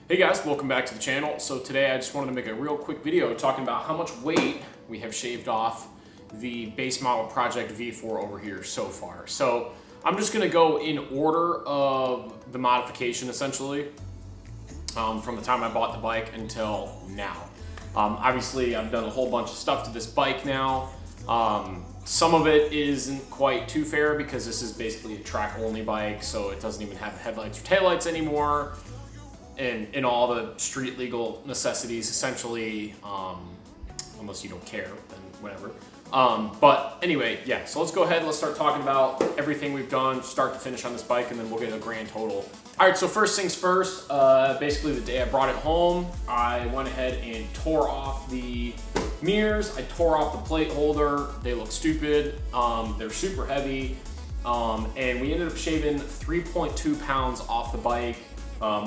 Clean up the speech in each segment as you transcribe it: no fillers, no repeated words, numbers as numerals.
Hey guys, welcome back to the channel. So today I just wanted to make a real quick video talking about how much weight we have shaved off the base model Project V4 over here so far. So I'm just gonna go in order of the modification essentially, from the time I bought the bike until now. Obviously I've done a whole bunch of stuff to this bike now. Some of it isn't quite too fair because this is basically a track only bike, so it doesn't even have headlights or taillights anymore. And all the street legal necessities, essentially, unless you don't care, then whatever. But anyway, yeah, so let's go ahead, let's start talking about everything we've done, start to finish on this bike, and then we'll get a grand total. All right, so first things first, basically the day I brought it home, I went ahead and tore off the mirrors, I tore off the plate holder, they look stupid, they're super heavy, and we ended up shaving 3.2 pounds off the bike,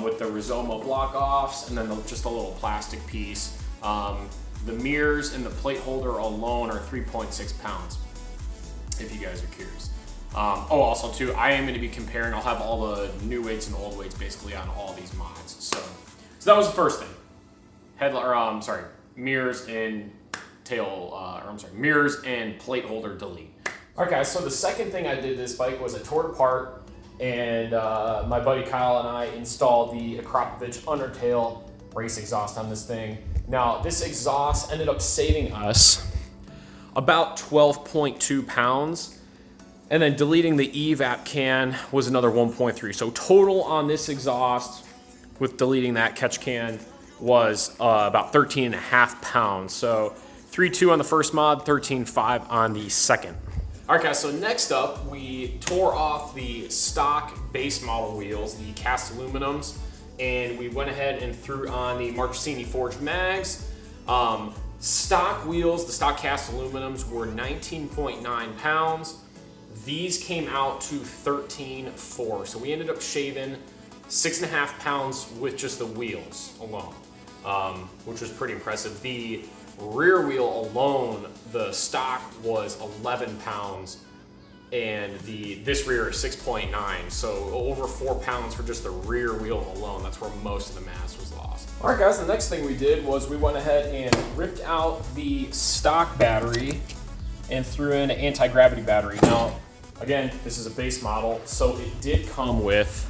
with the Rizoma block offs and then just a little plastic piece. The mirrors and the plate holder alone are 3.6 pounds, if you guys are curious. Oh, also too, I am going to be comparing, I'll have all the new weights and old weights basically on all these mods. So that was the first thing. Mirrors and mirrors and plate holder delete. All right guys, so the second thing I did to this bike was I tore it apart, and my buddy Kyle and I installed the Akrapovic Undertail race exhaust on this thing. Now, this exhaust ended up saving us about 12.2 pounds, and then deleting the evap can was another 1.3. So total on this exhaust, with deleting that catch can, was about 13.5 pounds. So 3.2 on the first mod, 13.5 on the second. All right guys, so next up, we tore off the stock base model wheels, the cast aluminums, and we went ahead and threw on the Marchesini forged mags. Stock wheels, the stock cast aluminums, were 19.9 pounds. These came out to 13.4, so we ended up shaving 6.5 pounds with just the wheels alone, which was pretty impressive. The rear wheel alone, the stock was 11 pounds, and this rear is 6.9, so over 4 pounds for just the rear wheel alone. That's where most of the mass was lost. All right guys, the next thing we did was we went ahead and ripped out the stock battery and threw in an anti-gravity battery. Now, again, this is a base model, so it did come with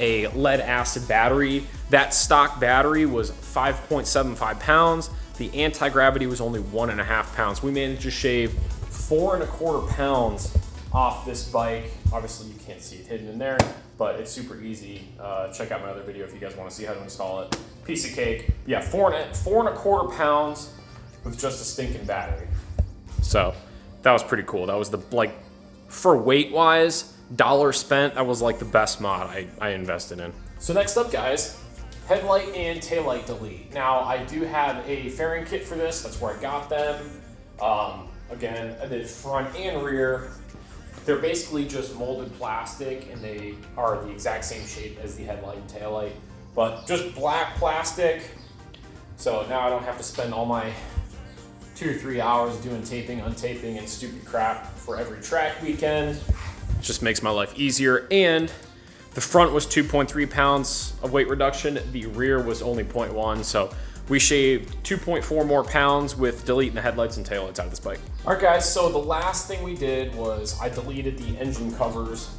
a lead acid battery. That stock battery was 5.75 pounds. The anti-gravity was only 1.5 pounds. We managed to shave 4.25 pounds off this bike. Obviously you can't see it hidden in there, but it's super easy. Check out my other video if you guys want to see how to install it. Piece of cake. Yeah, 4.25 pounds with just a stinking battery. So that was pretty cool. That was for weight wise, dollar spent, that was like the best mod I invested in. So next up guys, headlight and taillight delete. Now, I do have a fairing kit for this. That's where I got them. Again, I did front and rear. They're basically just molded plastic, and they are the exact same shape as the headlight and taillight, but just black plastic. So now I don't have to spend all my 2 or 3 hours doing taping, untaping, and stupid crap for every track weekend. It just makes my life easier. And the front was 2.3 pounds of weight reduction. The rear was only 0.1. So we shaved 2.4 more pounds with deleting the headlights and taillights out of this bike. All right guys, so the last thing we did was I deleted the engine covers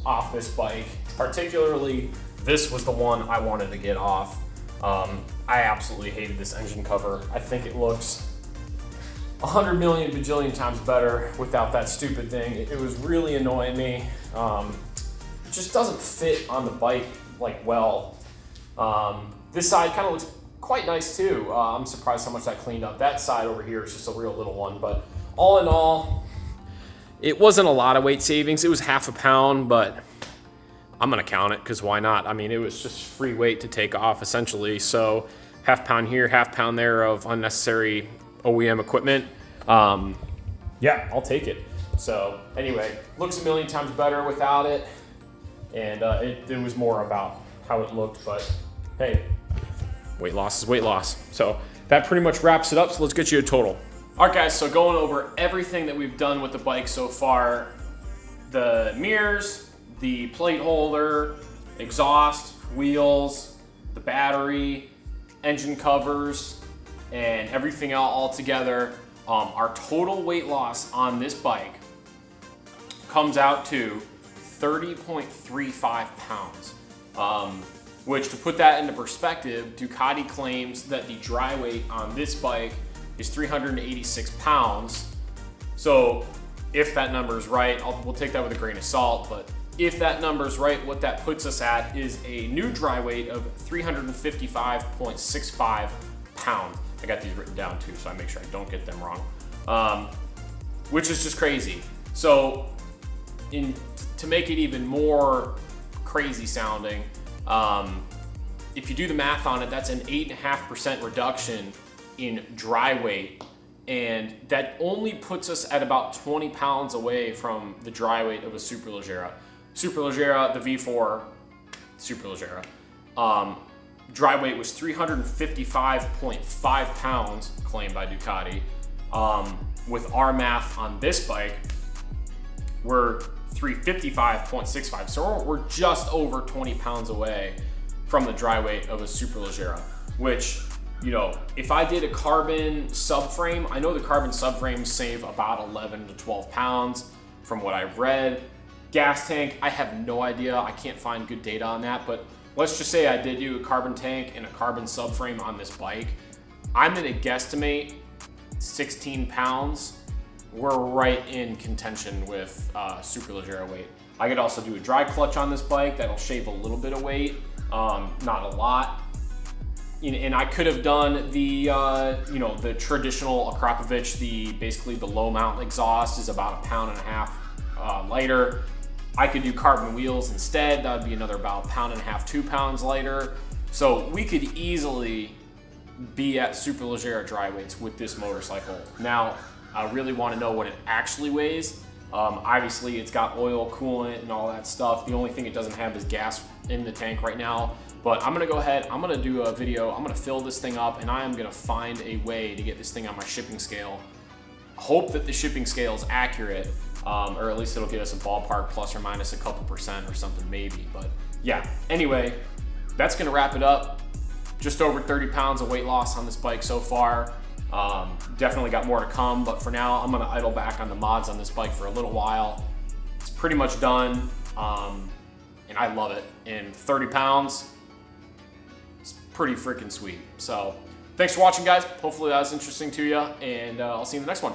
off this bike. Particularly, this was the one I wanted to get off. I absolutely hated this engine cover. I think it looks 100 million bajillion times better without that stupid thing. It was really annoying me. It just doesn't fit on the bike well. This side kind of looks quite nice too. I'm surprised how much that cleaned up. That side over here is just a real little one, but all in all, it wasn't a lot of weight savings. It was 0.5 pound, but I'm gonna count it because why not? I mean, it was just free weight to take off essentially. So 0.5 pound here, 0.5 pound there of unnecessary OEM equipment. Yeah, I'll take it. So anyway, looks a million times better without it. And it was more about how it looked, but hey, weight loss is weight loss. So that pretty much wraps it up. So let's get you a total. All right guys, so going over everything that we've done with the bike so far, the mirrors, the plate holder, exhaust, wheels, the battery, engine covers, and everything all together, our total weight loss on this bike comes out to 30.35 pounds. Which, to put that into perspective, Ducati claims that the dry weight on this bike is 386 pounds. So if that number is right, we'll take that with a grain of salt, but if that number is right, what that puts us at is a new dry weight of 355.65 pounds. I got these written down too, so I make sure I don't get them wrong, which is just crazy. So to make it even more crazy sounding, if you do the math on it, that's an 8.5% reduction in dry weight, and that only puts us at about 20 pounds away from the dry weight of a Superleggera. Superleggera, the V4 Superleggera, dry weight was 355.5 pounds claimed by Ducati. With our math on this bike, we're 355.65, so we're just over 20 pounds away from the dry weight of a Superleggera, which, you know, if I did a carbon subframe, I know the carbon subframes save about 11 to 12 pounds from what I've read. Gas tank, I have no idea. I can't find good data on that, but let's just say I did do a carbon tank and a carbon subframe on this bike. I'm gonna guesstimate 16 pounds. We're right in contention with Superleggera weight. I could also do a dry clutch on this bike. That'll shave a little bit of weight, not a lot. And I could have done the, the traditional Akrapovic, basically the low mount exhaust is about 1.5 pounds lighter. I could do carbon wheels instead. That would be another about 1.5 pounds, 2 pounds lighter. So we could easily be at Superleggera dry weights with this motorcycle. Now, I really want to know what it actually weighs. Obviously, it's got oil, coolant, and all that stuff. The only thing it doesn't have is gas in the tank right now. But I'm gonna go ahead, I'm gonna do a video, I'm gonna fill this thing up, and I am gonna find a way to get this thing on my shipping scale. Hope that the shipping scale is accurate, or at least it'll get us a ballpark plus or minus a couple percent or something maybe. But yeah, anyway, that's gonna wrap it up. Just over 30 pounds of weight loss on this bike so far. Definitely got more to come, but for now, I'm gonna idle back on the mods on this bike for a little while. It's pretty much done, and I love it. And 30 pounds, it's pretty freaking sweet. So thanks for watching, guys. Hopefully that was interesting to you, and I'll see you in the next one.